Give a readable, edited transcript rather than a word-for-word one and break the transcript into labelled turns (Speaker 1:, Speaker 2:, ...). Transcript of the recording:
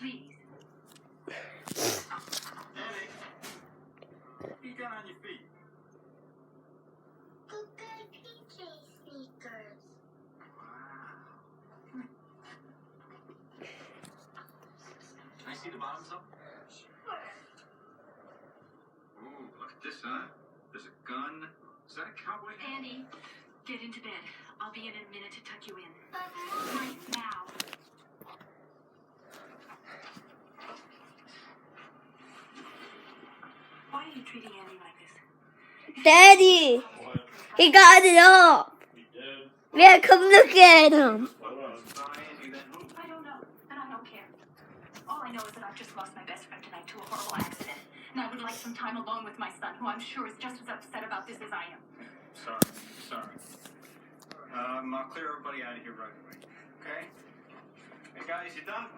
Speaker 1: please.
Speaker 2: Annie, what you got on your feet?
Speaker 3: Good PJ sneakers.
Speaker 2: Wow. Can I see the bottoms up?
Speaker 3: Sure.
Speaker 2: Ooh, look at this, huh? There's a gun. Is that a cowboy hat?
Speaker 1: Andy, get into bed. I'll be in a minute to tuck you in.
Speaker 3: But Mom,
Speaker 1: Right now. Why are you treating Andy like this?
Speaker 4: Daddy,
Speaker 5: What?
Speaker 4: he got it off.
Speaker 5: He did.
Speaker 4: Yeah, come look at him.
Speaker 5: Hold on.
Speaker 2: Andy, then who?
Speaker 1: I don't know, and I don't care. All I know is that I've just lost my best friend tonight to a horrible accident. And I would like some time alone with my son, who I'm sure is just as upset about this as I am.
Speaker 2: Sorry. I'll clear everybody out of here right away. Okay? Hey guys, you done?